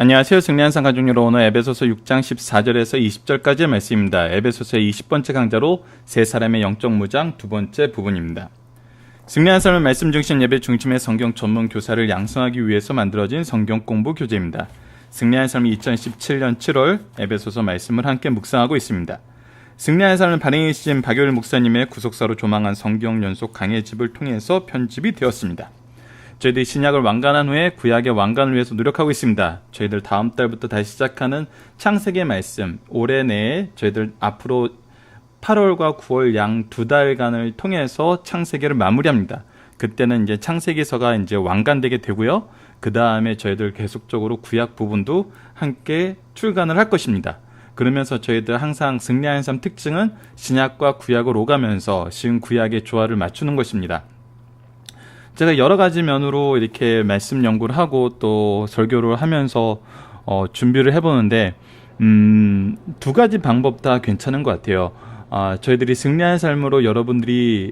안녕하세요. 승리한상 가족 여러분, 오늘 에베소서 6장 14절에서 20절까지의 말씀입니다. 에베소서의 20번째 강좌로 세 사람의 영적 무장 두 번째 부분입니다. 승리한 삶의 말씀 중심 예배 중심의 성경 전문 교사를 양성하기 위해서 만들어진 성경 공부 교재입니다. 승리한 삶이 2017년 7월 에베소서 말씀을 함께 묵상하고 있습니다. 승리한 삶을 발행이신 박효일 목사님의 구속사로 조망한 성경 연속 강해집을 통해서 편집이 되었습니다. 저희들이 신약을 완간한 후에 구약의 완간을 위해서 노력하고 있습니다. 저희들 다음 달부터 다시 시작하는 창세기의 말씀, 올해 내에 저희들 앞으로 8월과 9월 양 두 달간을 통해서 창세기를 마무리합니다. 그때는 이제 창세기서가 이제 완간되게 되고요. 그 다음에 저희들 계속적으로 구약 부분도 함께 출간을 할 것입니다. 그러면서 저희들 항상 승리하는 삶 특징은 신약과 구약을 오가면서 신구약의 조화를 맞추는 것입니다. 제가 여러 가지 면으로 이렇게 말씀 연구를 하고 또 설교를 하면서 준비를 해보는데 두 가지 방법 다 괜찮은 것 같아요. 저희들이 승리한 삶으로 여러분들이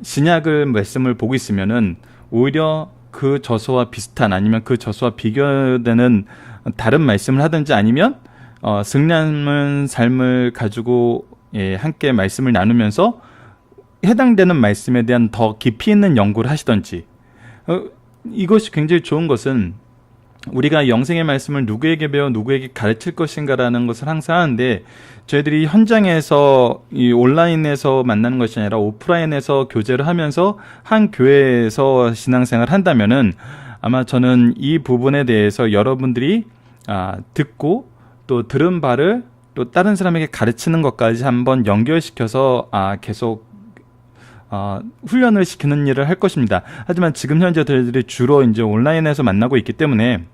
신약을 말씀을 보고 있으면은 오히려 그 저서와 비슷한 아니면 그 저서와 비교되는 다른 말씀을 하든지 아니면 승리하는 삶을 가지고 함께 말씀을 나누면서 해당되는 말씀에 대한 더 깊이 있는 연구를 하시던지 이것이 굉장히 좋은 것은 우리가 영생의 말씀을 누구에게 배워 누구에게 가르칠 것인가라는 것을 항상 하는데 저희들이 현장에서 이 온라인에서 만나는 것이 아니라 오프라인에서 교제를 하면서 한 교회에서 신앙생활을 한다면은 아마 저는 이 부분에 대해서 여러분들이 듣고 또 들은 바를 또 다른 사람에게 가르치는 것까지 한번 연결시켜서 계속 훈련을 시키는 일을 할 것입니다. 하지만 지금 현재 저희들이 주로 이제 온라인에서 만나고 있기 때문에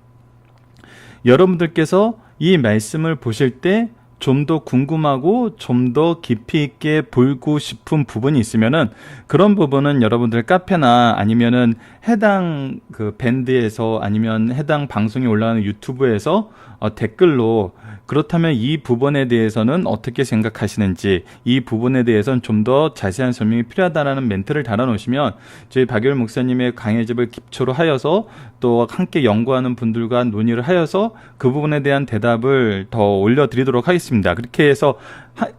여러분들께서 이 말씀을 보실 때 좀 더 궁금하고 좀 더 깊이 있게 보고 싶은 부분이 있으면은 그런 부분은 여러분들 카페나 아니면은 해당 그 밴드에서 아니면 해당 방송이 올라가는 유튜브에서 댓글로 그렇다면 이 부분에 대해서는 어떻게 생각하시는지 이 부분에 대해서는 좀 더 자세한 설명이 필요하다라는 멘트를 달아놓으시면 저희 박효일 목사님의 강해집을 기초로 하여서 또 함께 연구하는 분들과 논의를 하여서 그 부분에 대한 대답을 더 올려드리도록 하겠습니다. 그렇게 해서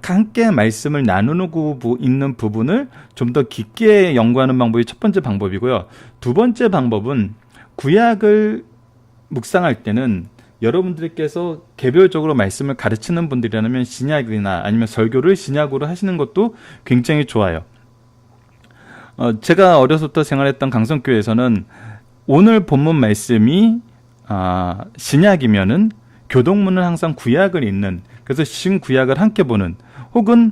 함께 말씀을 나누고 있는 부분을 좀 더 깊게 연구하는 방법이 첫 번째 방법이고요. 두 번째 방법은 구약을 묵상할 때는 여러분들께서 개별적으로 말씀을 가르치는 분들이라면 신약이나 아니면 설교를 신약으로 하시는 것도 굉장히 좋아요. 제가 어려서부터 생활했던 강성교회에서는 오늘 본문 말씀이 신약이면은 교동문은 항상 구약을 읽는, 그래서 신구약을 함께 보는, 혹은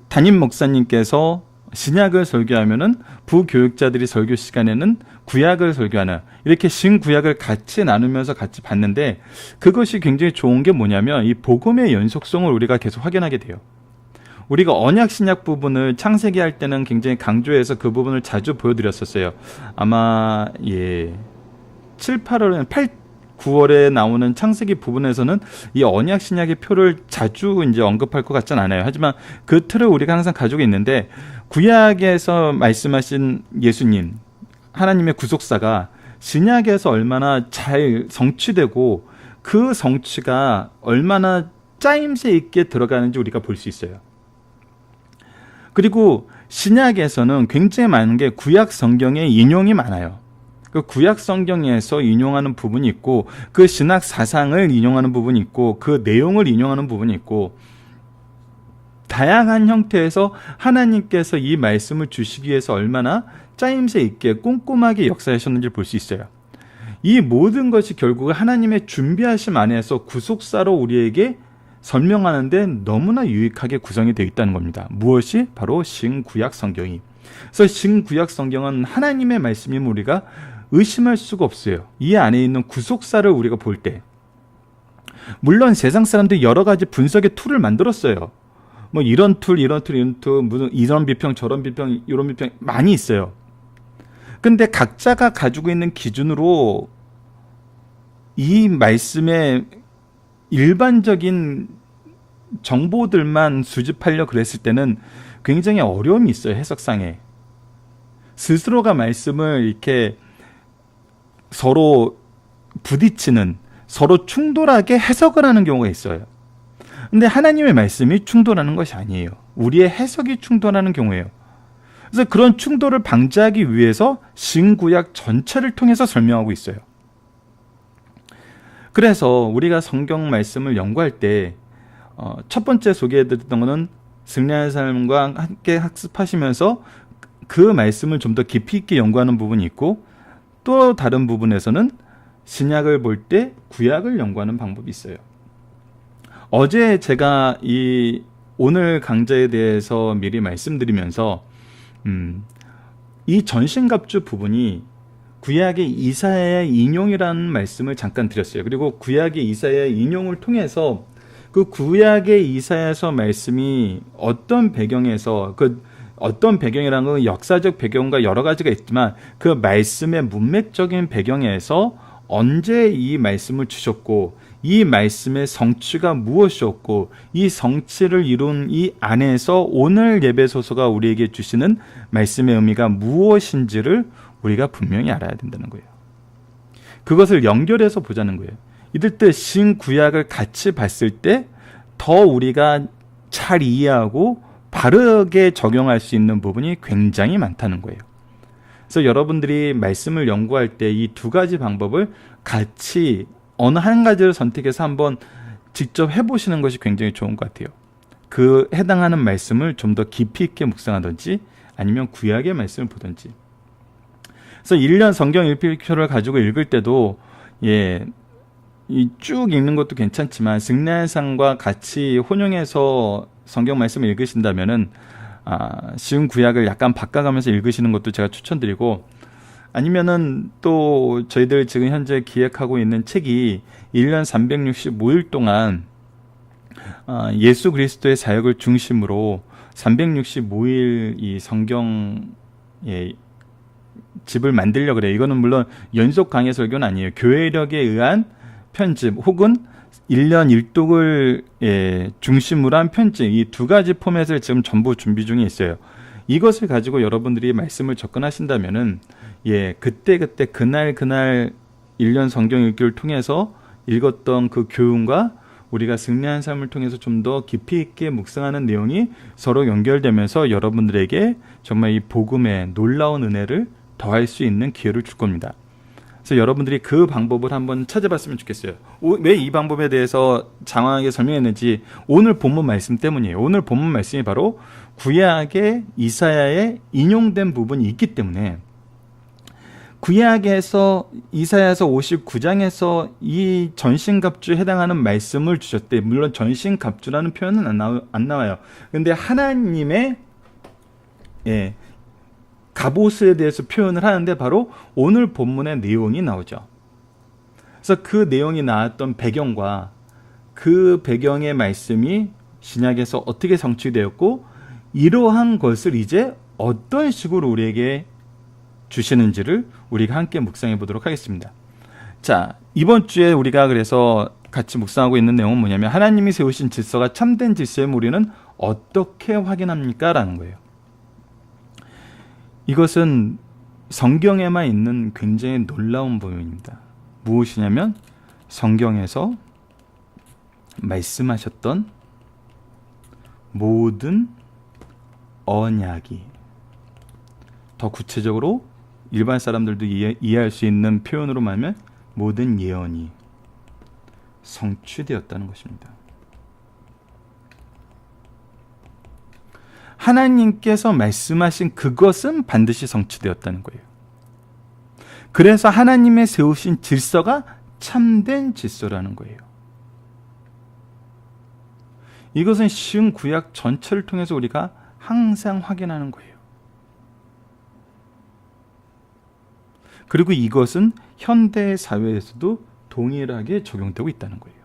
담임 목사님께서 신약을 설교하면은 부교육자들이 설교 시간에는 구약을 설교하는, 이렇게 신구약을 같이 나누면서 같이 봤는데 그것이 굉장히 좋은 게 뭐냐면 이 복음의 연속성을 우리가 계속 확인하게 돼요. 우리가 언약 신약 부분을 창세기 할 때는 굉장히 강조해서 그 부분을 자주 보여드렸었어요. 아마 7, 8월에 9월에 나오는 창세기 부분에서는 이 언약 신약의 표를 자주 이제 언급할 것 같진 않아요. 하지만 그 틀을 우리가 항상 가지고 있는데 구약에서 말씀하신 예수님, 하나님의 구속사가 신약에서 얼마나 잘 성취되고 그 성취가 얼마나 짜임새 있게 들어가는지 우리가 볼 수 있어요. 그리고 신약에서는 굉장히 많은 게 구약 성경의 인용이 많아요. 그 구약 성경에서 인용하는 부분이 있고 그 신학 사상을 인용하는 부분이 있고 그 내용을 인용하는 부분이 있고 다양한 형태에서 하나님께서 이 말씀을 주시기 위해서 얼마나 짜임새 있게 꼼꼼하게 역사하셨는지 볼 수 있어요. 이 모든 것이 결국 하나님의 준비하심 안에서 구속사로 우리에게 설명하는데 너무나 유익하게 구성이 되어 있다는 겁니다. 무엇이? 바로 신구약 성경이. 그래서 신구약 성경은 하나님의 말씀임을 우리가 의심할 수가 없어요. 이 안에 있는 구속사를 우리가 볼 때. 물론 세상 사람들이 여러 가지 분석의 툴을 만들었어요. 뭐 이런 툴, 무슨 이런 비평, 저런 비평, 이런 비평 많이 있어요. 근데 각자가 가지고 있는 기준으로 이 말씀의 일반적인 정보들만 수집하려 그랬을 때는 굉장히 어려움이 있어요. 해석상에. 스스로가 말씀을 이렇게 서로 부딪히는, 서로 충돌하게 해석을 하는 경우가 있어요. 근데 하나님의 말씀이 충돌하는 것이 아니에요. 우리의 해석이 충돌하는 경우예요. 그래서 그런 충돌을 방지하기 위해서 신구약 전체를 통해서 설명하고 있어요. 그래서 우리가 성경 말씀을 연구할 때 첫 번째 소개해드렸던 것은 승리하는 삶과 함께 학습하시면서 그 말씀을 좀 더 깊이 있게 연구하는 부분이 있고, 또 다른 부분에서는 신약을 볼 때 구약을 연구하는 방법이 있어요. 어제 제가 이 오늘 강좌에 대해서 미리 말씀드리면서 이 전신갑주 부분이 구약의 이사야의 인용이라는 말씀을 잠깐 드렸어요. 그리고 구약의 이사야의 인용을 통해서 그 구약의 이사야서 말씀이 어떤 배경에서, 어떤 배경이라는 건 역사적 배경과 여러 가지가 있지만 그 말씀의 문맥적인 배경에서 언제 이 말씀을 주셨고, 이 말씀의 성취가 무엇이었고, 이 성취를 이룬 이 안에서 오늘 예배소서가 우리에게 주시는 말씀의 의미가 무엇인지를 우리가 분명히 알아야 된다는 거예요. 그것을 연결해서 보자는 거예요. 이들 때 신구약을 같이 봤을 때 더 우리가 잘 이해하고 바르게 적용할 수 있는 부분이 굉장히 많다는 거예요. 그래서 여러분들이 말씀을 연구할 때 이 두 가지 방법을 같이 어느 한 가지를 선택해서 한번 직접 해보시는 것이 굉장히 좋은 것 같아요. 그 해당하는 말씀을 좀 더 깊이 있게 묵상하든지 아니면 구약의 말씀을 보든지. 그래서 1년 성경 일필표를 가지고 읽을 때도 이 쭉 읽는 것도 괜찮지만 승리한상과 같이 혼용해서 성경 말씀을 읽으신다면은 쉬운 구약을 약간 바꿔가면서 읽으시는 것도 제가 추천드리고, 아니면은 또 저희들 지금 현재 기획하고 있는 책이 1년 365일 동안 예수 그리스도의 사역을 중심으로 365일 이 성경 집을 만들려고 그래요. 이거는 물론 연속 강해 설교는 아니에요. 교회력에 의한 편집 혹은 1년 1독을 중심으로 한 편집, 이 두 가지 포맷을 지금 전부 준비 중에 있어요. 이것을 가지고 여러분들이 말씀을 접근하신다면은 그때 그날 1년 성경 읽기를 통해서 읽었던 그 교훈과 우리가 승리한 삶을 통해서 좀 더 깊이 있게 묵상하는 내용이 서로 연결되면서 여러분들에게 정말 이 복음의 놀라운 은혜를 더할 수 있는 기회를 줄 겁니다. 그래서 여러분들이 그 방법을 한번 찾아봤으면 좋겠어요. 왜 이 방법에 대해서 장황하게 설명했는지 오늘 본문 말씀 때문이에요. 오늘 본문 말씀이 바로 구약의 이사야에 인용된 부분이 있기 때문에, 구약에서 이사야서 59장에서 이 전신갑주에 해당하는 말씀을 주셨대. 물론 전신갑주라는 표현은 안 나와요. 근데 하나님의 갑옷에 대해서 표현을 하는데 바로 오늘 본문의 내용이 나오죠. 그래서 그 내용이 나왔던 배경과 그 배경의 말씀이 신약에서 어떻게 성취되었고, 이러한 것을 이제 어떤 식으로 우리에게 주시는지를 우리가 함께 묵상해 보도록 하겠습니다. 자, 이번 주에 우리가 그래서 같이 묵상하고 있는 내용은 뭐냐면, 하나님이 세우신 질서가 참된 질서임을 우리는 어떻게 확인합니까? 라는 거예요. 이것은 성경에만 있는 굉장히 놀라운 부분입니다. 무엇이냐면 성경에서 말씀하셨던 모든 언약이, 더 구체적으로 일반 사람들도 이해할 수 있는 표현으로 말하면 모든 예언이 성취되었다는 것입니다. 하나님께서 말씀하신 그것은 반드시 성취되었다는 거예요. 그래서 하나님의 세우신 질서가 참된 질서라는 거예요. 이것은 쉬운 구약 전체를 통해서 우리가 항상 확인하는 거예요. 그리고 이것은 현대 사회에서도 동일하게 적용되고 있다는 거예요.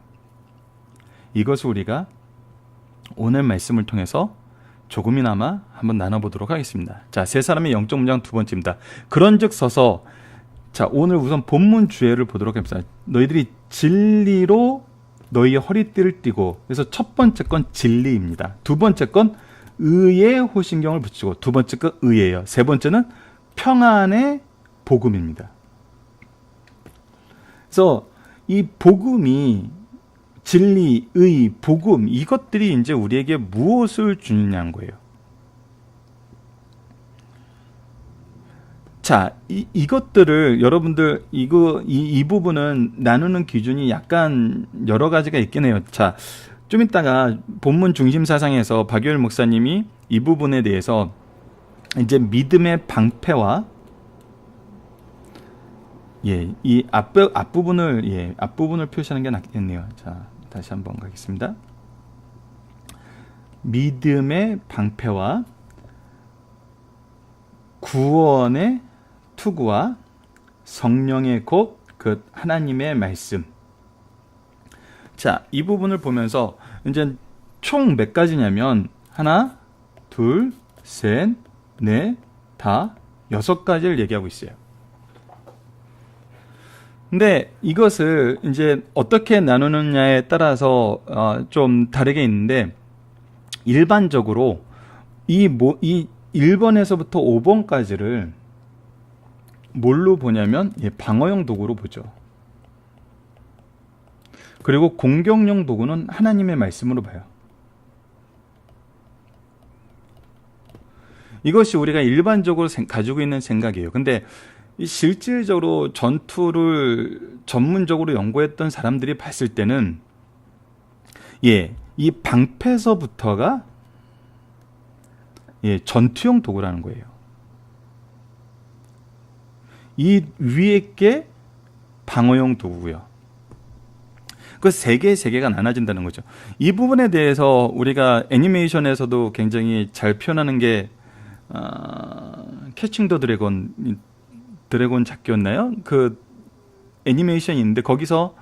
이것을 우리가 오늘 말씀을 통해서 조금이나마 한번 나눠보도록 하겠습니다. 자, 세 사람의 영적 문장 두 번째입니다. 그런즉 서서, 자, 오늘 우선 본문 주제를 보도록 하겠습니다. 너희들이 진리로 너희의 허리띠를 띠고, 그래서 첫 번째 건 진리입니다. 두 번째 건 의의 호신경을 붙이고, 두 번째 건 의예요. 세 번째는 평안의 복음입니다. 그래서 이 복음이 진리, 의, 복음 이것들이 이제 우리에게 무엇을 주느냐는 거예요. 자, 이것들을 여러분들 이 부분은 나누는 기준이 약간 여러 가지가 있긴 해요. 자, 좀 이따가 본문 중심 사상에서 박유일 목사님이 이 부분에 대해서 이제 믿음의 방패와 이 앞부분을 표시하는 게 낫겠네요. 자, 다시 한번 가겠습니다. 믿음의 방패와 구원의 투구와 성령의 곧 그 하나님의 말씀. 자, 이 부분을 보면서 이제 총 몇 가지냐면 하나, 둘, 셋, 넷, 다, 6가지를 얘기하고 있어요. 근데 이것을 이제 어떻게 나누느냐에 따라서 좀 다르게 있는데, 일반적으로 이 1번에서부터 5번까지를 뭘로 보냐면 방어용 도구로 보죠. 그리고 공격용 도구는 하나님의 말씀으로 봐요. 이것이 우리가 일반적으로 가지고 있는 생각이에요. 근데 실질적으로 전투를 전문적으로 연구했던 사람들이 봤을 때는 이 방패서부터가 전투용 도구라는 거예요. 이 위에 게 방어용 도구고요. 그 세 개가 나눠진다는 거죠. 이 부분에 대해서 우리가 애니메이션에서도 굉장히 잘 표현하는 게 캐칭 더 드래곤 잡기였나요? 그 애니메이션이 있는데 거기서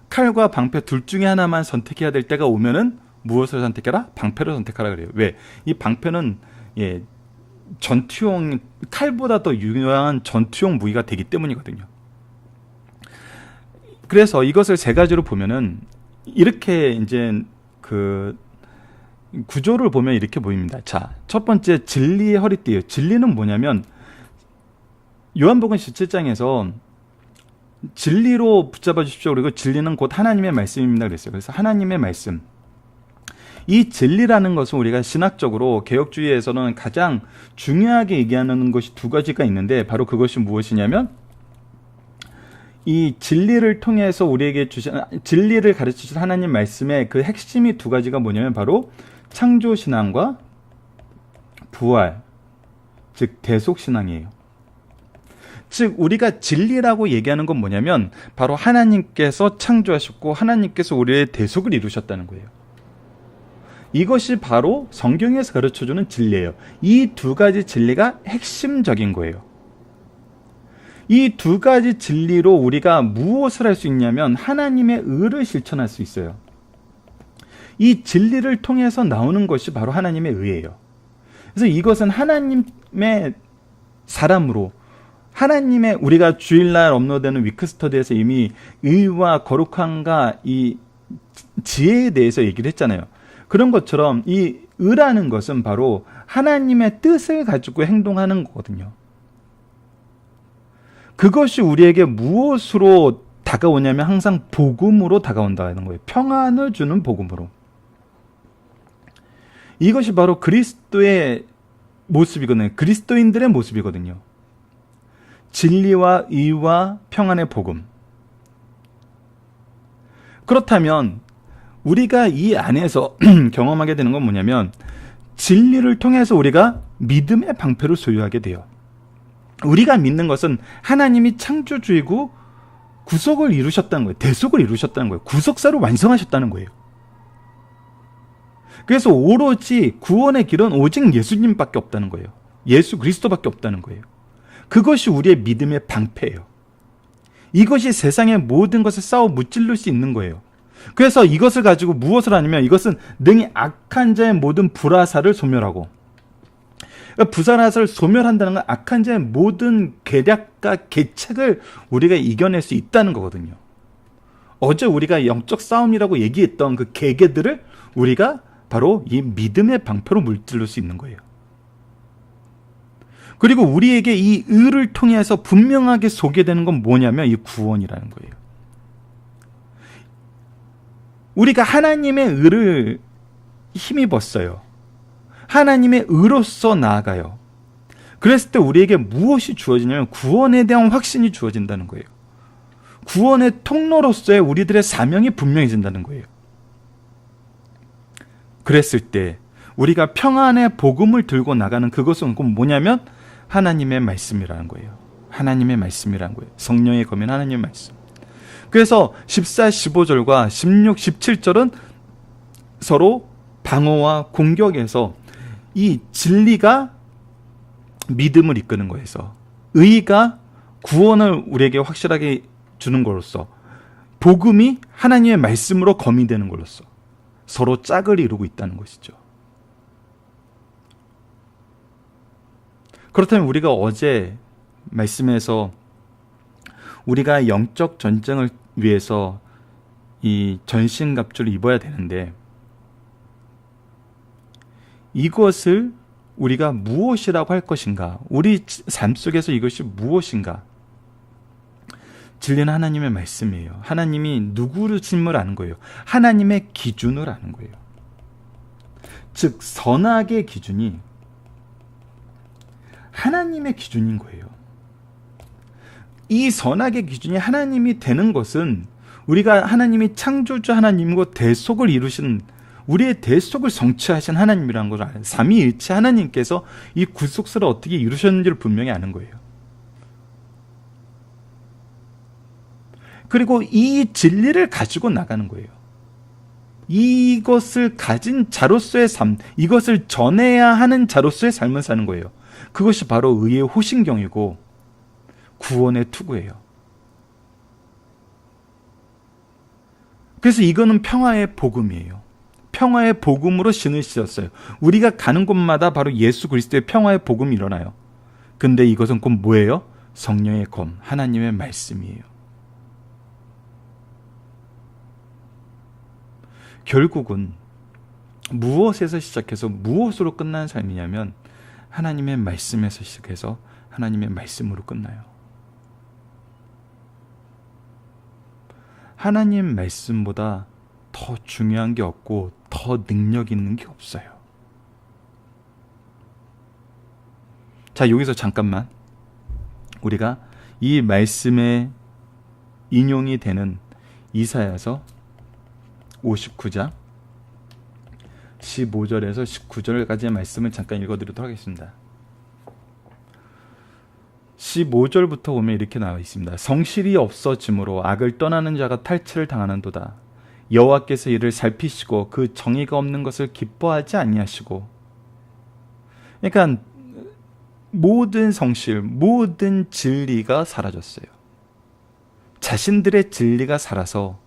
칼과 방패 둘 중에 하나만 선택해야 될 때가 오면은 무엇을 선택해라? 방패를 선택하라 그래요. 왜? 이 방패는 전투용, 칼보다 더 유용한 전투용 무기가 되기 때문이거든요. 그래서 이것을 세 가지로 보면은 이렇게 이제 그 구조를 보면 이렇게 보입니다. 자, 첫 번째 진리의 허리띠예요. 진리는 뭐냐면 요한복음 17장에서 진리로 붙잡아 주십시오. 그리고 진리는 곧 하나님의 말씀입니다. 그랬어요. 그래서 하나님의 말씀. 이 진리라는 것은 우리가 신학적으로 개혁주의에서는 가장 중요하게 얘기하는 것이 두 가지가 있는데 바로 그것이 무엇이냐면 이 진리를 통해서 우리에게 주신 진리를 가르쳐 주신 하나님 말씀의 그 핵심이 두 가지가 뭐냐면 바로 창조신앙과 부활, 즉 대속신앙이에요. 즉 우리가 진리라고 얘기하는 건 뭐냐면 바로 하나님께서 창조하셨고 하나님께서 우리의 대속을 이루셨다는 거예요. 이것이 바로 성경에서 가르쳐주는 진리예요. 이 두 가지 진리가 핵심적인 거예요. 이 두 가지 진리로 우리가 무엇을 할 수 있냐면 하나님의 의를 실천할 수 있어요. 이 진리를 통해서 나오는 것이 바로 하나님의 의예요. 그래서 이것은 하나님의 사람으로 하나님의 우리가 주일날 업로드되는 위크스터디에서 이미 의와 거룩함과 이 지혜에 대해서 얘기를 했잖아요. 그런 것처럼 이 의라는 것은 바로 하나님의 뜻을 가지고 행동하는 거거든요. 그것이 우리에게 무엇으로 다가오냐면 항상 복음으로 다가온다는 거예요. 평안을 주는 복음으로. 이것이 바로 그리스도의 모습이거든요. 그리스도인들의 모습이거든요. 진리와 의와 평안의 복음. 그렇다면 우리가 이 안에서 경험하게 되는 건 뭐냐면 진리를 통해서 우리가 믿음의 방패를 소유하게 돼요. 우리가 믿는 것은 하나님이 창조주이고 구속을 이루셨다는 거예요. 대속을 이루셨다는 거예요. 구속사를 완성하셨다는 거예요. 그래서 오로지 구원의 길은 오직 예수님밖에 없다는 거예요. 예수 그리스도밖에 없다는 거예요. 그것이 우리의 믿음의 방패예요. 이것이 세상의 모든 것을 싸워 무찔러 수 있는 거예요. 그래서 이것을 가지고 무엇을 하냐면 이것은 능히 악한 자의 모든 불화살을 소멸하고, 그러니까 불화살을 소멸한다는 건 악한 자의 모든 계략과 계책을 우리가 이겨낼 수 있다는 거거든요. 어제 우리가 영적 싸움이라고 얘기했던 그 계계들을 우리가 바로 이 믿음의 방패로 물질릴 수 있는 거예요. 그리고 우리에게 이 의를 통해서 분명하게 소개되는 건 뭐냐면 이 구원이라는 거예요. 우리가 하나님의 의를 힘입었어요. 하나님의 의로서 나아가요. 그랬을 때 우리에게 무엇이 주어지냐면 구원에 대한 확신이 주어진다는 거예요. 구원의 통로로서의 우리들의 사명이 분명해진다는 거예요. 그랬을 때 우리가 평안의 복음을 들고 나가는 그것은 뭐냐면 하나님의 말씀이라는 거예요. 하나님의 말씀이라는 거예요. 성령의 검인 하나님의 말씀. 그래서 14, 15절과 16, 17절은 서로 방어와 공격에서 이 진리가 믿음을 이끄는 거에서 의가 구원을 우리에게 확실하게 주는 것으로서 복음이 하나님의 말씀으로 검이되는 것으로서 서로 짝을 이루고 있다는 것이죠. 그렇다면 우리가 어제 말씀에서 우리가 영적 전쟁을 위해서 이 전신갑주를 입어야 되는데 이것을 우리가 무엇이라고 할 것인가? 우리 삶 속에서 이것이 무엇인가? 진리는 하나님의 말씀이에요. 하나님이 누구를 짐을 아는 거예요. 하나님의 기준을 아는 거예요. 즉 선악의 기준이 하나님의 기준인 거예요. 이 선악의 기준이 하나님이 되는 것은 우리가 하나님이 창조주 하나님과 대속을 이루신 우리의 대속을 성취하신 하나님이라는 걸 알아요. 삼위일체 하나님께서 이 구속사를 어떻게 이루셨는지를 분명히 아는 거예요. 그리고 이 진리를 가지고 나가는 거예요. 이것을 가진 자로서의 삶, 이것을 전해야 하는 자로서의 삶을 사는 거예요. 그것이 바로 의의 호신경이고 구원의 투구예요. 그래서 이거는 평화의 복음이에요. 평화의 복음으로 신을 씌웠어요. 우리가 가는 곳마다 바로 예수 그리스도의 평화의 복음이 일어나요. 근데 이것은 곧 뭐예요? 성령의 검, 하나님의 말씀이에요. 결국은 무엇에서 시작해서 무엇으로 끝나는 삶이냐면 하나님의 말씀에서 시작해서 하나님의 말씀으로 끝나요. 하나님 말씀보다 더 중요한 게 없고 더 능력 있는 게 없어요. 자, 여기서 잠깐만 우리가 이 말씀에 인용이 되는 이사야서 59장 15절에서 19절까지의 말씀을 잠깐 읽어드리도록 하겠습니다. 15절부터 보면 이렇게 나와 있습니다. 성실이 없어짐으로 악을 떠나는 자가 탈취를 당하는도다. 여호와께서 이를 살피시고 그 정의가 없는 것을 기뻐하지 아니하시고. 그러니까 모든 성실, 모든 진리가 사라졌어요. 자신들의 진리가 살아서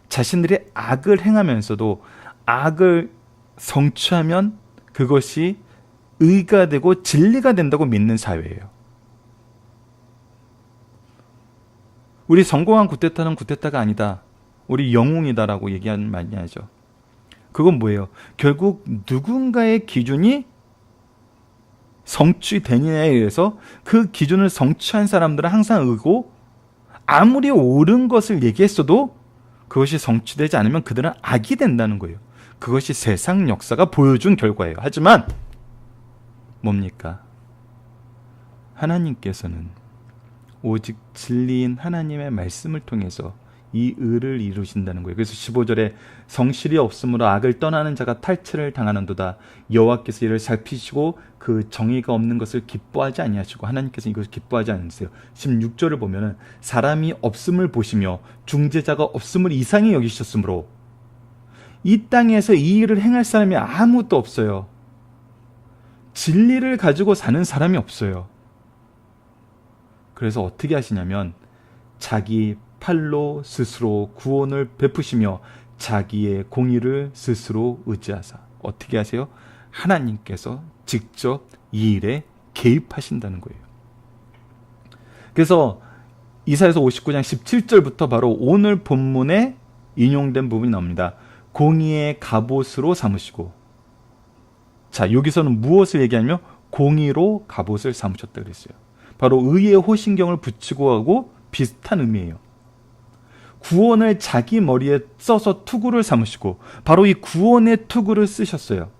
자신들의 악을 행하면서도 악을 성취하면 그것이 의가 되고 진리가 된다고 믿는 사회예요. 우리 성공한 구테타는 구테타가 아니다. 우리 영웅이다라고 얘기하는 많이 하죠. 그건 뭐예요? 결국 누군가의 기준이 성취되느냐에 의해서 그 기준을 성취한 사람들은 항상 의고 아무리 옳은 것을 얘기했어도 그것이 성취되지 않으면 그들은 악이 된다는 거예요. 그것이 세상 역사가 보여준 결과예요. 하지만 뭡니까? 하나님께서는 오직 진리인 하나님의 말씀을 통해서 이 의를 이루신다는 거예요. 그래서 15절에 성실이 없으므로 악을 떠나는 자가 탈취를 당하는도다. 여호와께서 이를 살피시고 그 정의가 없는 것을 기뻐하지 아니하시고. 하나님께서 이것을 기뻐하지 않으세요. 16절을 보면은 사람이 없음을 보시며 중재자가 없음을 이상히 여기셨으므로. 이 땅에서 이 일을 행할 사람이 아무것도 없어요. 진리를 가지고 사는 사람이 없어요. 그래서 어떻게 하시냐면 자기 팔로 스스로 구원을 베푸시며 자기의 공의를 스스로 의지하사. 어떻게 하세요? 하나님께서 직접 이 일에 개입하신다는 거예요. 그래서 이사야서 59장 17절부터 바로 오늘 본문에 인용된 부분이 나옵니다. 공의의 갑옷으로 삼으시고. 자, 여기서는 무엇을 얘기하냐면 공의로 갑옷을 삼으셨다 그랬어요. 바로 의의 호신경을 붙이고 하고 비슷한 의미예요. 구원을 자기 머리에 써서 투구를 삼으시고 바로 이 구원의 투구를 쓰셨어요.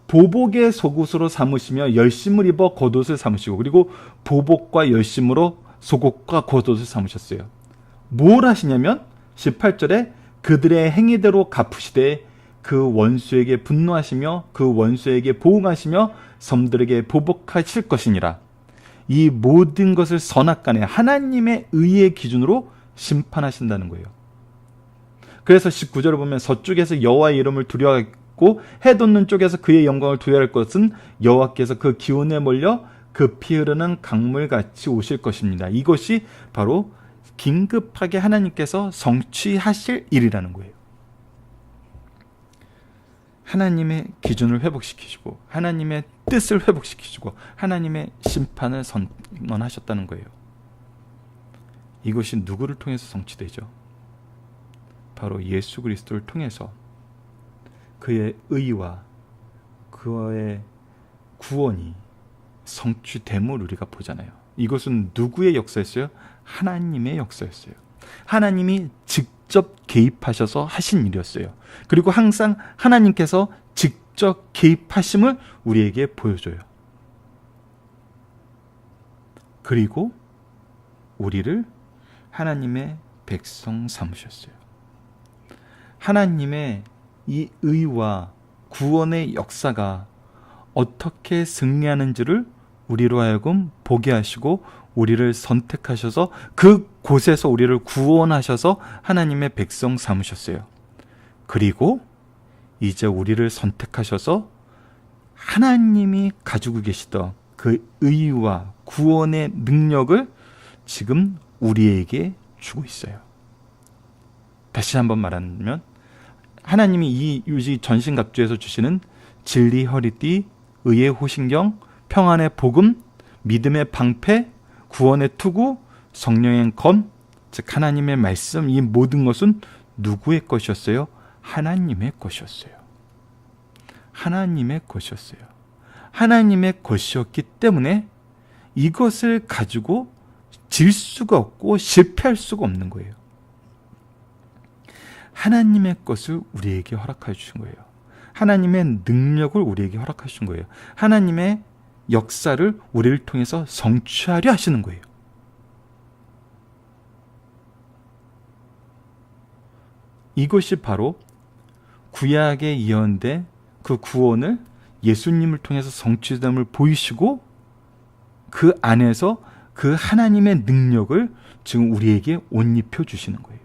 보복의 속옷으로 삼으시며 열심을 입어 겉옷을 삼으시고 그리고 보복과 열심으로 속옷과 겉옷을 삼으셨어요. 뭘 하시냐면 18절에 그들의 행위대로 갚으시되 그 원수에게 분노하시며 그 원수에게 보응하시며 섬들에게 보복하실 것이니라. 이 모든 것을 선악간에 하나님의 의의 기준으로 심판하신다는 거예요. 그래서 19절을 보면 서쪽에서 여호와의 이름을 두려워하고 해 돋는 쪽에서 그의 영광을 두려워할 것은 여호와께서 그 기온에 몰려 급히 흐르는 강물같이 오실 것입니다. 이것이 바로 긴급하게 하나님께서 성취하실 일이라는 거예요. 하나님의 기준을 회복시키시고 하나님의 뜻을 회복시키시고 하나님의 심판을 선언하셨다는 거예요. 이것이 누구를 통해서 성취되죠? 바로 예수 그리스도를 통해서 그의 의와 그의 구원이 성취됨을 우리가 보잖아요. 이것은 누구의 역사였어요? 하나님의 역사였어요. 하나님이 직접 개입하셔서 하신 일이었어요. 그리고 항상 하나님께서 직접 개입하심을 우리에게 보여줘요. 그리고 우리를 하나님의 백성 삼으셨어요. 하나님의 이 의와 구원의 역사가 어떻게 승리하는지를 우리로 하여금 보게 하시고 우리를 선택하셔서 그 곳에서 우리를 구원하셔서 하나님의 백성 삼으셨어요. 그리고 이제 우리를 선택하셔서 하나님이 가지고 계시던 그 의와 구원의 능력을 지금 우리에게 주고 있어요. 다시 한번 말하면 하나님이 이 유지 전신갑주에서 주시는 진리 허리띠, 의의 호신경, 평안의 복음, 믿음의 방패, 구원의 투구, 성령의 검, 즉 하나님의 말씀, 이 모든 것은 누구의 것이었어요? 하나님의 것이었어요. 하나님의 것이었어요. 하나님의 것이었기 때문에 이것을 가지고 질 수가 없고 실패할 수가 없는 거예요. 하나님의 것을 우리에게 허락해 주신 거예요. 하나님의 능력을 우리에게 허락하신 거예요. 하나님의 역사를 우리를 통해서 성취하려 하시는 거예요. 이것이 바로 구약에 예언된 그 구원을 예수님을 통해서 성취됨을 보이시고 그 안에서 그 하나님의 능력을 지금 우리에게 옷 입혀 주시는 거예요.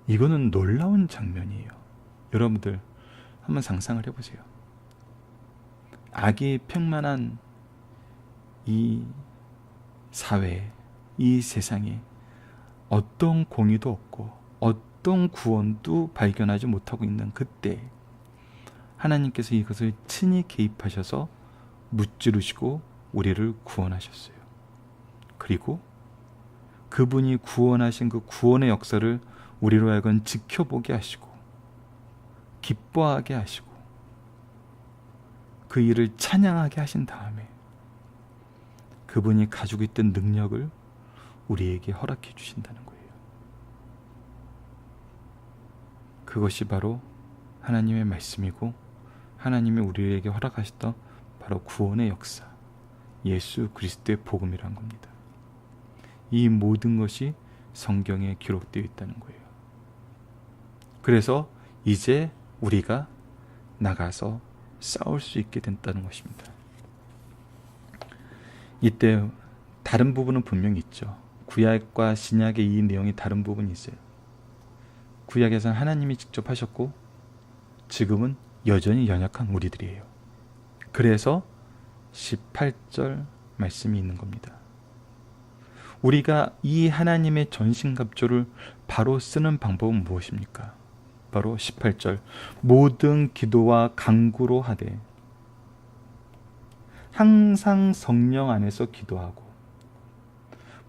이거는 놀라운 장면이에요. 여러분들 한번 상상을 해보세요. 악이 평만한 이 사회에, 이 세상에 어떤 공의도 없고 어떤 구원도 발견하지 못하고 있는 그때 하나님께서 이것을 친히 개입하셔서 무찌르시고 우리를 구원하셨어요. 그리고 그분이 구원하신 그 구원의 역사를 우리로 하여금 지켜보게 하시고 기뻐하게 하시고 그 일을 찬양하게 하신 다음에 그분이 가지고 있던 능력을 우리에게 허락해 주신다는 거예요. 그것이 바로 하나님의 말씀이고 하나님이 우리에게 허락하셨던 바로 구원의 역사, 예수 그리스도의 복음이라는 겁니다. 이 모든 것이 성경에 기록되어 있다는 거예요. 그래서 이제 우리가 나가서 싸울 수 있게 된다는 것입니다. 이때 다른 부분은 분명히 있죠. 구약과 신약의 이 내용이 다른 부분이 있어요. 구약에서는 하나님이 직접 하셨고 지금은 여전히 연약한 우리들이에요. 그래서 18절 말씀이 있는 겁니다. 우리가 이 하나님의 전신갑주를 바로 쓰는 방법은 무엇입니까? 바로 18절 모든 기도와 간구로 하되 항상 성령 안에서 기도하고.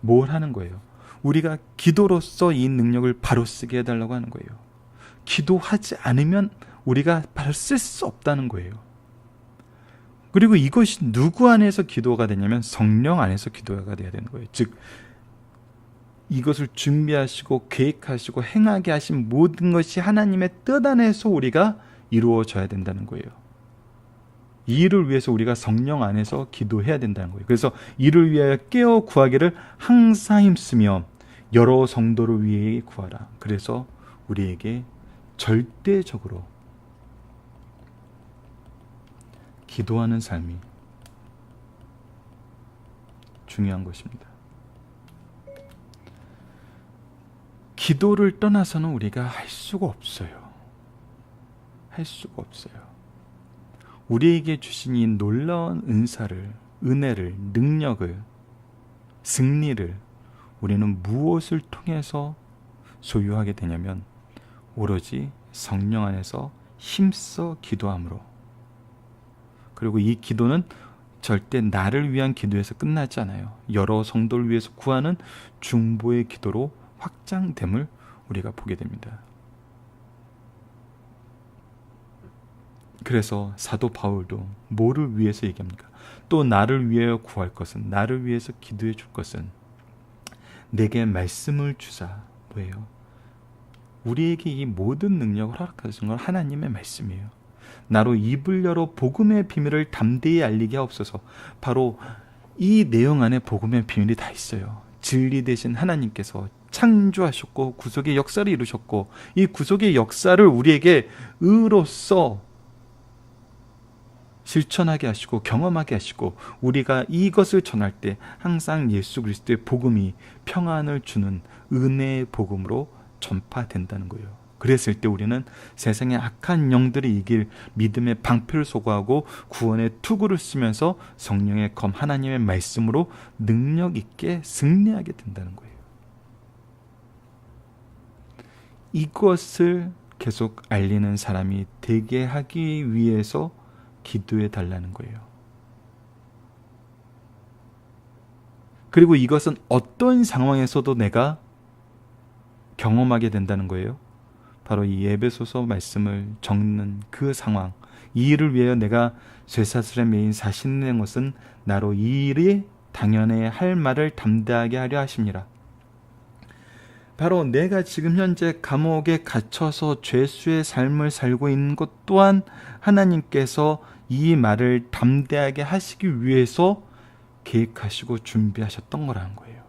뭘 하는 거예요? 우리가 기도로서 이 능력을 바로 쓰게 해달라고 하는 거예요. 기도하지 않으면 우리가 바로 쓸 수 없다는 거예요. 그리고 이것이 누구 안에서 기도가 되냐면 성령 안에서 기도가 돼야 되는 거예요. 즉 이것을 준비하시고 계획하시고 행하게 하신 모든 것이 하나님의 뜻 안에서 우리가 이루어져야 된다는 거예요. 이 일을 위해서 우리가 성령 안에서 기도해야 된다는 거예요. 그래서 이를 위하여 깨어 구하기를 항상 힘쓰며 여러 성도를 위해 구하라. 그래서 우리에게 절대적으로 기도하는 삶이 중요한 것입니다. 기도를 떠나서는 우리가 할 수가 없어요. 할 수가 없어요. 우리에게 주신 이 놀라운 은사를, 은혜를, 능력을, 승리를 우리는 무엇을 통해서 소유하게 되냐면 오로지 성령 안에서 힘써 기도함으로. 그리고 이 기도는 절대 나를 위한 기도에서 끝나지 않아요. 여러 성도를 위해서 구하는 중보의 기도로 확장됨을 우리가 보게 됩니다. 그래서 사도 바울도 뭐를 위해서 얘기합니까? 또 나를 위하여 구할 것은, 나를 위해서 기도해 줄 것은 내게 말씀을 주사. 뭐예요? 우리에게 이 모든 능력을 허락하신 건 하나님의 말씀이에요. 나로 입을 열어 복음의 비밀을 담대히 알리게 하옵소서. 바로 이 내용 안에 복음의 비밀이 다 있어요. 진리 되신 하나님께서 창조하셨고 구속의 역사를 이루셨고, 이 구속의 역사를 우리에게 의로써 실천하게 하시고 경험하게 하시고, 우리가 이것을 전할 때 항상 예수 그리스도의 복음이 평안을 주는 은혜의 복음으로 전파된다는 거예요. 그랬을 때 우리는 세상의 악한 영들이 이길 믿음의 방패를 소구하고 구원의 투구를 쓰면서 성령의 검 하나님의 말씀으로 능력 있게 승리하게 된다는 거예요. 이것을 계속 알리는 사람이 되게 하기 위해서 기도해 달라는 거예요. 그리고 이것은 어떤 상황에서도 내가 경험하게 된다는 거예요. 바로 이 에베소서 말씀을 적는 그 상황, 이 일을 위하여 내가 쇠사슬에 매인 사신을 낸 것은 나로 이 일이 당연히 할 말을 담대하게 하려 하심니라. 바로 내가 지금 현재 감옥에 갇혀서 죄수의 삶을 살고 있는 것 또한 하나님께서 이 말을 담대하게 하시기 위해서 계획하시고 준비하셨던 거라는 거예요.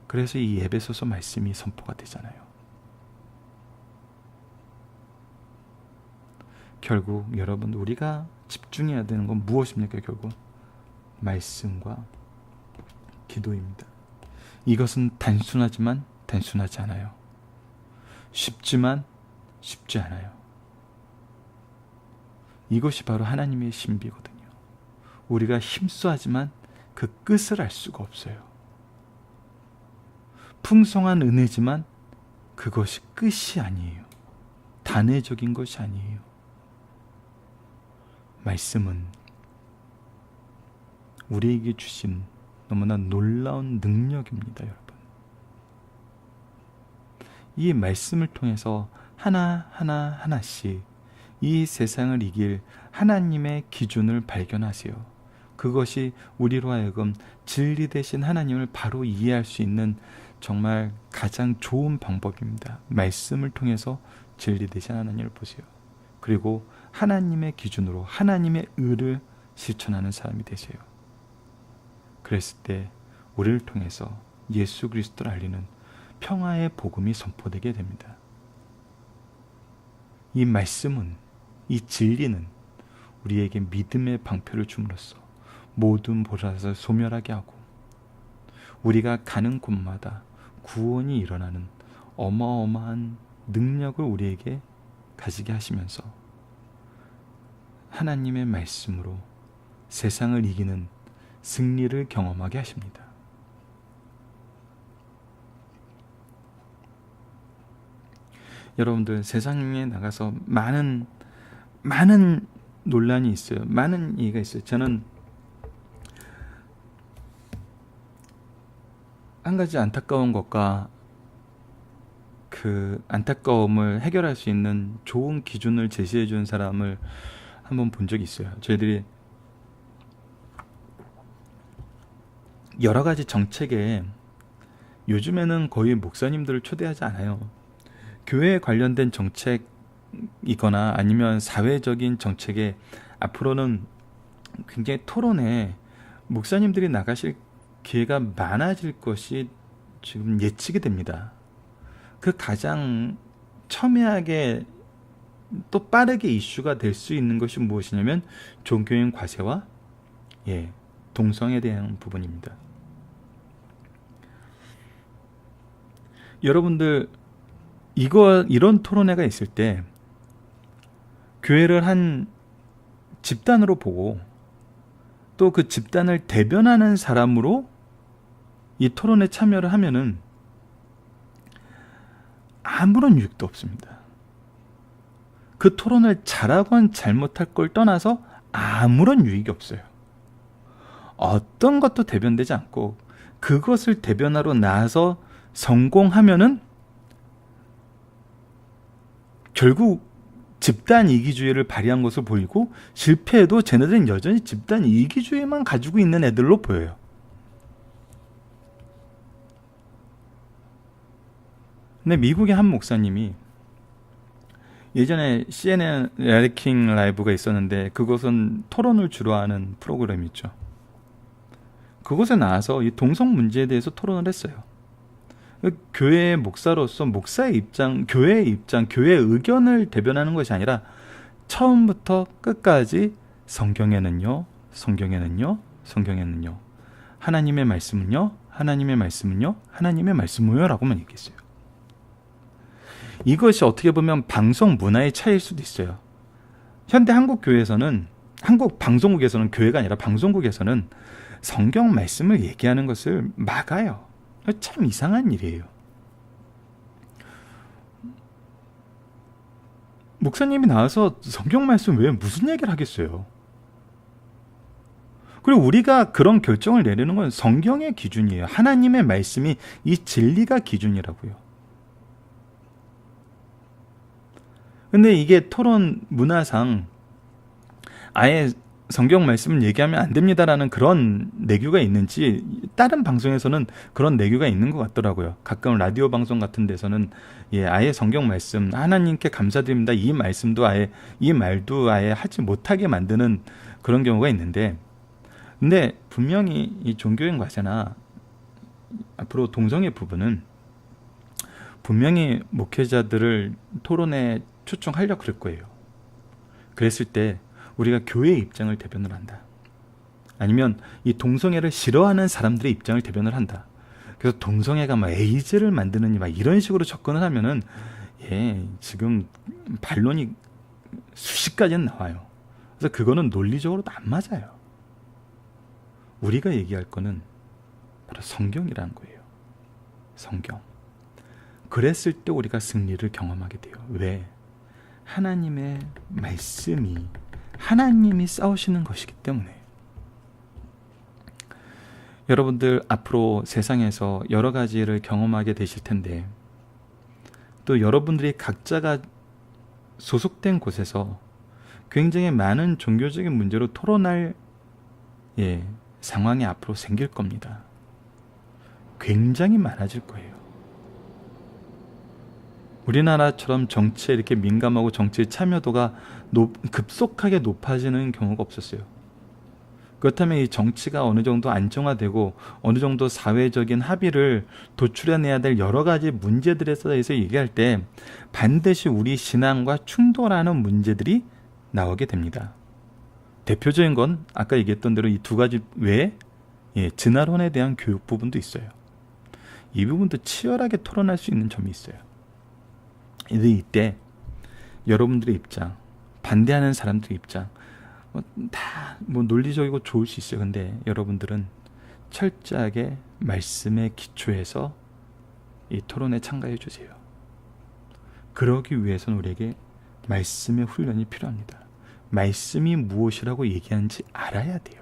그래서 이 에베소서 말씀이 선포가 되잖아요. 결국 여러분, 우리가 집중해야 되는 건 무엇입니까? 결국 말씀과 기도입니다. 이것은 단순하지만 단순하지 않아요. 쉽지만 쉽지 않아요. 이것이 바로 하나님의 신비거든요. 우리가 힘써하지만 그 끝을 알 수가 없어요. 풍성한 은혜지만 그것이 끝이 아니에요. 단회적인 것이 아니에요. 말씀은 우리에게 주신 너무나 놀라운 능력입니다, 여러분. 이 말씀을 통해서 하나씩 이 세상을 이길 하나님의 기준을 발견하세요. 그것이 우리로 하여금 진리 되신 하나님을 바로 이해할 수 있는 정말 가장 좋은 방법입니다. 말씀을 통해서 진리 되신 하나님을 보세요. 그리고 하나님의 기준으로 하나님의 의를 실천하는 사람이 되세요. 그랬을 때 우리를 통해서 예수 그리스도를 알리는 평화의 복음이 선포되게 됩니다. 이 말씀은, 이 진리는 우리에게 믿음의 방패를 줌으로써 모든 보라를 소멸하게 하고 우리가 가는 곳마다 구원이 일어나는 어마어마한 능력을 우리에게 가지게 하시면서 하나님의 말씀으로 세상을 이기는 승리를 경험하게 하십니다. 여러분들, 세상에 나가서 많은 논란이 있어요. 많은 얘기가 있어요. 저는 한 가지 안타까운 것과 그 안타까움을 해결할 수 있는 좋은 기준을 제시해 준 사람을 한번 본 적이 있어요. 저희들이 여러 가지 정책에 요즘에는 거의 목사님들을 초대하지 않아요. 교회에 관련된 정책이거나 아니면 사회적인 정책에 앞으로는 굉장히 토론에 목사님들이 나가실 기회가 많아질 것이 지금 예측이 됩니다. 그 가장 첨예하게 또 빠르게 이슈가 될 수 있는 것이 무엇이냐면 종교인 과세와 동성에 대한 부분입니다. 여러분들 이런 토론회가 있을 때 교회를 한 집단으로 보고 또 그 집단을 대변하는 사람으로 이 토론에 참여를 하면은 아무런 유익도 없습니다. 그 토론을 잘하건 잘못할 걸 떠나서 아무런 유익이 없어요. 어떤 것도 대변되지 않고 그것을 대변하러 나와서 성공하면은 결국 집단 이기주의를 발휘한 것으로 보이고, 실패해도 쟤네들은 여전히 집단 이기주의만 가지고 있는 애들로 보여요. 근데 미국의 한 목사님이 예전에 CNN 레킹 라이브가 있었는데, 그것은 토론을 주로 하는 프로그램이죠. 그곳에 나와서 이 동성 문제에 대해서 토론을 했어요. 교회의 목사로서 목사의 입장, 교회의 입장, 교회의 의견을 대변하는 것이 아니라 처음부터 끝까지 성경에는요, 하나님의 말씀은요, 하나님의 말씀은요 라고만 얘기했어요. 이것이 어떻게 보면 방송 문화의 차이일 수도 있어요. 현대 한국 교회에서는, 한국 방송국에서는, 교회가 아니라 방송국에서는 성경 말씀을 얘기하는 것을 막아요. 참 이상한 일이에요. 목사님이 나와서 성경 말씀 왜 무슨 얘기를 하겠어요? 그리고 우리가 그런 결정을 내리는 건 성경의 기준이에요. 하나님의 말씀이 이 진리가 기준이라고요. 근데 이게 토론 문화상 아예 성경 말씀을 얘기하면 안 됩니다라는 그런 내규가 있는지, 다른 방송에서는 그런 내규가 있는 것 같더라고요. 가끔 라디오 방송 같은 데서는 아예 성경 말씀, 하나님께 감사드립니다, 이 말씀도 아예, 이 말도 아예 하지 못하게 만드는 그런 경우가 있는데, 근데 분명히 이 종교인 과세나 앞으로 동성애 부분은 분명히 목회자들을 토론에 초청하려고 그럴 거예요. 그랬을 때 우리가 교회의 입장을 대변을 한다. 아니면 이 동성애를 싫어하는 사람들의 입장을 대변을 한다. 그래서 동성애가 막 에이즈를 만드느니 막 이런 식으로 접근을 하면은 지금 반론이 수십 가지는 나와요. 그래서 그거는 논리적으로도 안 맞아요. 우리가 얘기할 거는 바로 성경이라는 거예요. 성경. 그랬을 때 우리가 승리를 경험하게 돼요. 왜? 하나님의 말씀이, 하나님이 싸우시는 것이기 때문에. 여러분들 앞으로 세상에서 여러 가지를 경험하게 되실 텐데, 또 여러분들이 각자가 소속된 곳에서 굉장히 많은 종교적인 문제로 토론할 상황이 앞으로 생길 겁니다. 굉장히 많아질 거예요. 우리나라처럼 정치에 이렇게 민감하고 정치의 참여도가 급속하게 높아지는 경우가 없었어요. 그렇다면 이 정치가 어느 정도 안정화되고 어느 정도 사회적인 합의를 도출해내야 될 여러 가지 문제들에 대해서 얘기할 때 반드시 우리 신앙과 충돌하는 문제들이 나오게 됩니다. 대표적인 건 아까 얘기했던 대로 이 두 가지 외에 진화론에 대한 교육 부분도 있어요. 이 부분도 치열하게 토론할 수 있는 점이 있어요. 이때 여러분들의 입장, 반대하는 사람들의 입장 다 논리적이고 좋을 수 있어요. 근데 여러분들은 철저하게 말씀에 기초해서 이 토론에 참가해 주세요. 그러기 위해서는 우리에게 말씀의 훈련이 필요합니다. 말씀이 무엇이라고 얘기하는지 알아야 돼요.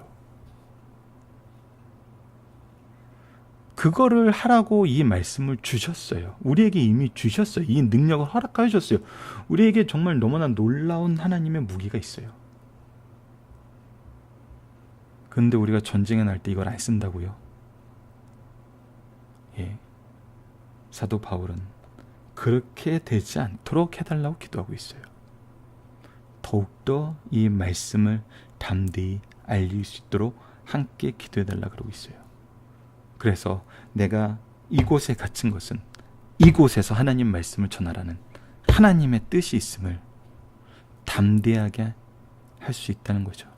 그거를 하라고 이 말씀을 주셨어요. 우리에게 이미 주셨어요. 이 능력을 허락하여 주셨어요. 우리에게 정말 너무나 놀라운 하나님의 무기가 있어요. 그런데 우리가 전쟁에 날 때 이걸 안 쓴다고요? 사도 바울은 그렇게 되지 않도록 해달라고 기도하고 있어요. 더욱더 이 말씀을 담대히 알릴 수 있도록 함께 기도해달라고 그러고 있어요. 그래서 내가 이곳에 갇힌 것은 이곳에서 하나님 말씀을 전하라는 하나님의 뜻이 있음을 담대하게 할 수 있다는 거죠.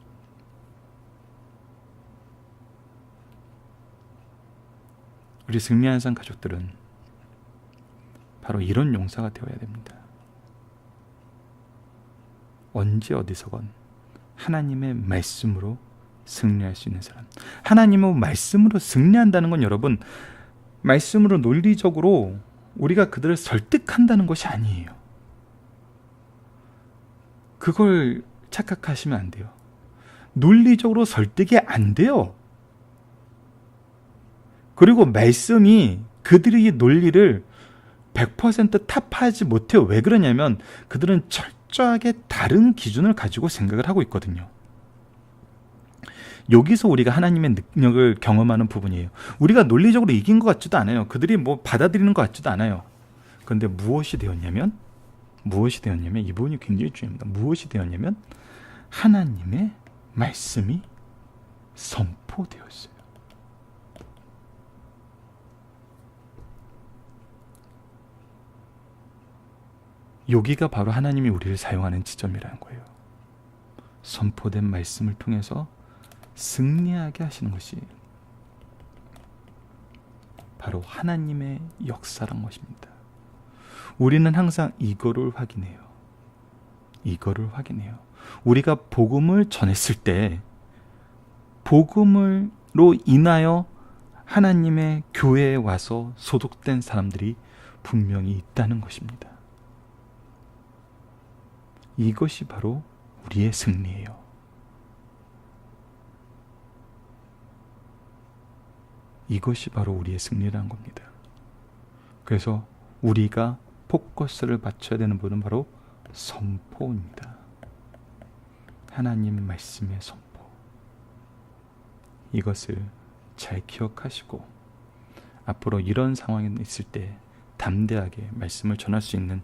우리 승리한 산 가족들은 바로 이런 용사가 되어야 됩니다. 언제 어디서건 하나님의 말씀으로 승리할 수 있는 사람. 하나님의 말씀으로 승리한다는 건 여러분, 말씀으로 논리적으로 우리가 그들을 설득한다는 것이 아니에요. 그걸 착각하시면 안 돼요. 논리적으로 설득이 안 돼요. 그리고 말씀이 그들의 논리를 100% 타파하지 못해요. 왜 그러냐면 그들은 철저하게 다른 기준을 가지고 생각을 하고 있거든요. 여기서 우리가 하나님의 능력을 경험하는 부분이에요. 우리가 논리적으로 이긴 것 같지도 않아요. 그들이 뭐 받아들이는 것 같지도 않아요. 그런데 무엇이 되었냐면 이 부분이 굉장히 중요합니다. 무엇이 되었냐면 하나님의 말씀이 선포되었어요. 여기가 바로 하나님이 우리를 사용하는 지점이라는 거예요. 선포된 말씀을 통해서 승리하게 하시는 것이 바로 하나님의 역사란 것입니다. 우리는 항상 이거를 확인해요. 우리가 복음을 전했을 때 복음으로 인하여 하나님의 교회에 와서 소독된 사람들이 분명히 있다는 것입니다. 이것이 바로 우리의 승리예요. 이것이 바로 우리의 승리라는 겁니다. 그래서 우리가 포커스를 맞춰야 되는 부분은 바로 선포입니다. 하나님 말씀의 선포. 이것을 잘 기억하시고 앞으로 이런 상황이 있을 때 담대하게 말씀을 전할 수 있는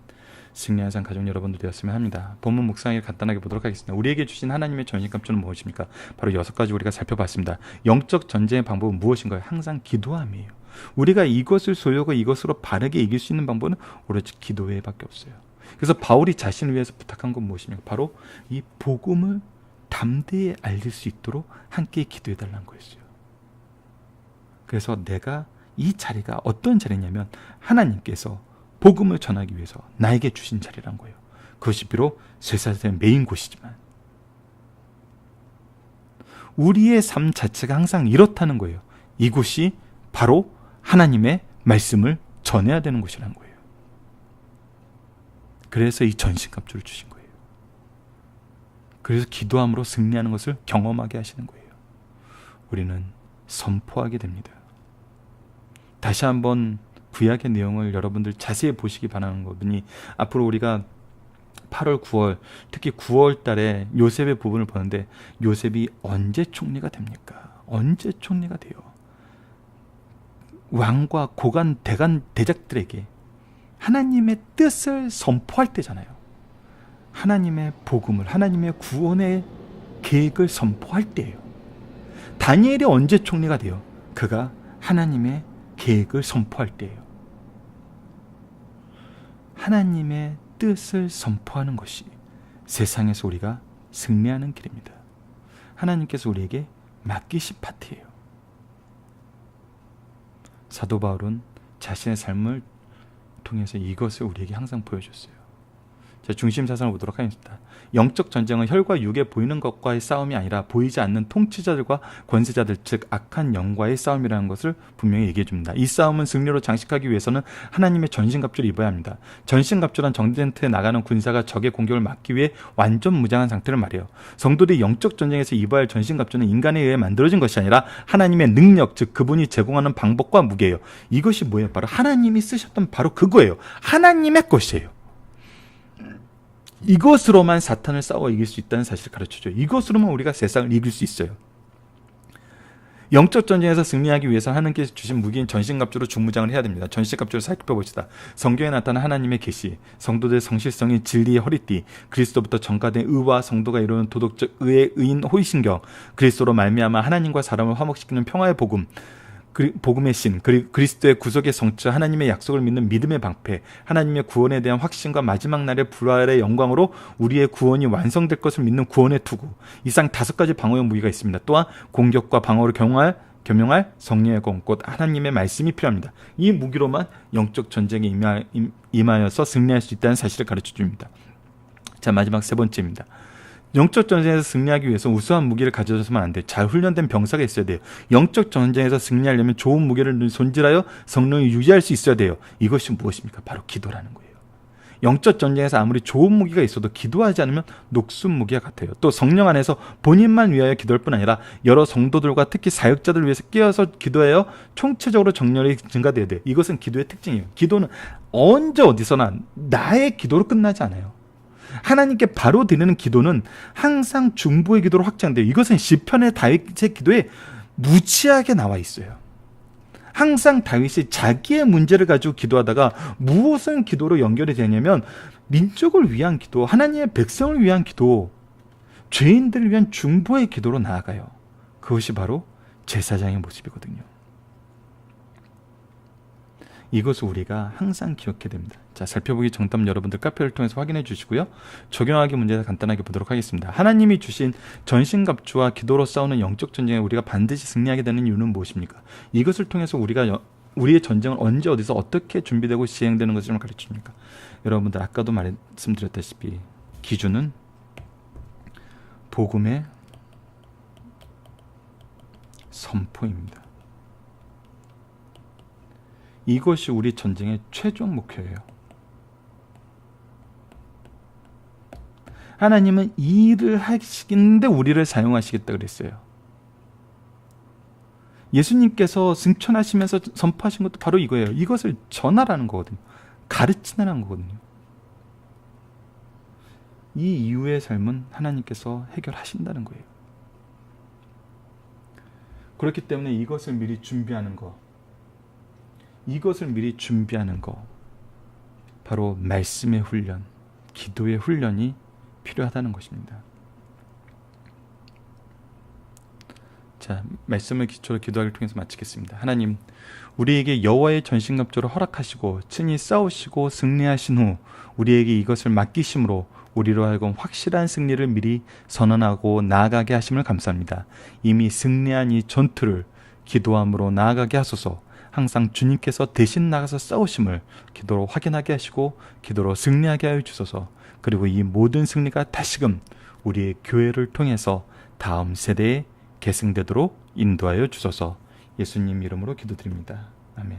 승리한 산 가족 여러분들 되었으면 합니다. 본문 묵상을 간단하게 보도록 하겠습니다. 우리에게 주신 하나님의 전신갑주는 무엇입니까? 바로 6가지 우리가 살펴봤습니다. 영적 전쟁의 방법은 무엇인가요? 항상 기도함이에요. 우리가 이것을 소유하고 이것으로 바르게 이길 수 있는 방법은 오로지 기도회밖에 없어요. 그래서 바울이 자신을 위해서 부탁한 건 무엇입니까? 바로 이 복음을 담대히 알릴 수 있도록 함께 기도해달라는 거였어요. 그래서 내가 이 자리가 어떤 자리냐면 하나님께서 복음을 전하기 위해서 나에게 주신 자리란 거예요. 그것이 비록 쇠사슬의 메인 곳이지만 우리의 삶 자체가 항상 이렇다는 거예요. 이곳이 바로 하나님의 말씀을 전해야 되는 곳이라는 거예요. 그래서 이 전신갑주를 주신 거예요. 그래서 기도함으로 승리하는 것을 경험하게 하시는 거예요. 우리는 선포하게 됩니다. 다시 한번 구약의 내용을 여러분들 자세히 보시기 바라는 거니 앞으로 우리가 8월, 9월, 특히 9월 달에 요셉의 부분을 보는데 요셉이 언제 총리가 됩니까? 언제 총리가 돼요? 왕과 고관, 대관, 대작들에게 하나님의 뜻을 선포할 때잖아요. 하나님의 복음을, 하나님의 구원의 계획을 선포할 때예요. 다니엘이 언제 총리가 돼요? 그가 하나님의 계획을 선포할 때예요. 하나님의 뜻을 선포하는 것이 세상에서 우리가 승리하는 길입니다. 하나님께서 우리에게 맡기신 파트예요. 사도 바울은 자신의 삶을 통해서 이것을 우리에게 항상 보여줬어요. 자, 중심 사상을 보도록 하겠습니다. 영적 전쟁은 혈과 육에 보이는 것과의 싸움이 아니라 보이지 않는 통치자들과 권세자들, 즉 악한 영과의 싸움이라는 것을 분명히 얘기해 줍니다. 이 싸움은 승리로 장식하기 위해서는 하나님의 전신갑주를 입어야 합니다. 전신갑주란 전쟁터에 나가는 군사가 적의 공격을 막기 위해 완전 무장한 상태를 말해요. 성도들이 영적 전쟁에서 입어야 할 전신갑주는 인간에 의해 만들어진 것이 아니라 하나님의 능력, 즉 그분이 제공하는 방법과 무게예요. 이것이 뭐예요? 바로 하나님이 쓰셨던 바로 그거예요. 하나님의 것이에요. 이것으로만 사탄을 싸워 이길 수 있다는 사실을 가르쳐줘요. 이것으로만 우리가 세상을 이길 수 있어요. 영적 전쟁에서 승리하기 위해서 하나님께서 주신 무기인 전신갑주로 중무장을 해야 됩니다. 전신갑주를 살펴봅시다. 성경에 나타난 하나님의 계시, 성도들의 성실성인 진리의 허리띠, 그리스도부터 전가된 의와 성도가 이루는 도덕적 의의 의인 호의신경, 그리스도로 말미암아 하나님과 사람을 화목시키는 평화의 복음, 복음의 신, 그리스도의 구속의 성취, 하나님의 약속을 믿는 믿음의 방패, 하나님의 구원에 대한 확신과 마지막 날의 부활의 영광으로 우리의 구원이 완성될 것을 믿는 구원의 투구. 이상 5가지 방어용 무기가 있습니다. 또한 공격과 방어를 겸용할 성령의 검, 곧 하나님의 말씀이 필요합니다. 이 무기로만 영적 전쟁에 임하여서 승리할 수 있다는 사실을 가르쳐 줍니다. 자, 마지막 3번째입니다. 영적 전쟁에서 승리하기 위해서 우수한 무기를 가져서만 안 돼요. 잘 훈련된 병사가 있어야 돼요. 영적 전쟁에서 승리하려면 좋은 무기를 손질하여 성령을 유지할 수 있어야 돼요. 이것이 무엇입니까? 바로 기도라는 거예요. 영적 전쟁에서 아무리 좋은 무기가 있어도 기도하지 않으면 녹슨 무기와 같아요. 또 성령 안에서 본인만 위하여 기도할 뿐 아니라 여러 성도들과 특히 사역자들을 위해서 끼어서 기도하여 총체적으로 정렬이 증가돼야 돼요. 이것은 기도의 특징이에요. 기도는 언제 어디서나 나의 기도로 끝나지 않아요. 하나님께 바로 드리는 기도는 항상 중보의 기도로 확장돼요. 이것은 시편의 다윗의 기도에 무지하게 나와 있어요. 항상 다윗이 자기의 문제를 가지고 기도하다가 무엇은 기도로 연결이 되냐면 민족을 위한 기도, 하나님의 백성을 위한 기도, 죄인들을 위한 중보의 기도로 나아가요. 그것이 바로 제사장의 모습이거든요. 이것을 우리가 항상 기억해야 됩니다. 자, 살펴보기 정답 여러분들 카페를 통해서 확인해 주시고요. 적용하기 문제 간단하게 보도록 하겠습니다. 하나님이 주신 전신갑주와 기도로 싸우는 영적 전쟁에 우리가 반드시 승리하게 되는 이유는 무엇입니까? 이것을 통해서 우리의 전쟁은 언제 어디서 어떻게 준비되고 시행되는 것을 좀 가르쳐줍니까? 여러분들 아까도 말씀드렸다시피 기준은 복음의 선포입니다. 이것이 우리 전쟁의 최종 목표예요. 하나님은 이 일을 하시는데 우리를 사용하시겠다 그랬어요. 예수님께서 승천하시면서 선포하신 것도 바로 이거예요. 이것을 전하라는 거거든요. 가르치라는 거거든요. 이 이후의 삶은 하나님께서 해결하신다는 거예요. 그렇기 때문에 이것을 미리 준비하는 거, 바로 말씀의 훈련, 기도의 훈련이 필요하다는 것입니다. 자, 말씀을 기초로 기도하기를 통해서 마치겠습니다. 하나님, 우리에게 여호와의 전신갑주를 허락하시고 친히 싸우시고 승리하신 후 우리에게 이것을 맡기심으로 우리로 하여금 확실한 승리를 미리 선언하고 나아가게 하심을 감사합니다. 이미 승리한 이 전투를 기도함으로 나아가게 하소서. 항상 주님께서 대신 나가서 싸우심을 기도로 확인하게 하시고 기도로 승리하게 하여 주소서. 그리고 이 모든 승리가 다시금 우리의 교회를 통해서 다음 세대에 계승되도록 인도하여 주소서. 예수님 이름으로 기도드립니다. 아멘.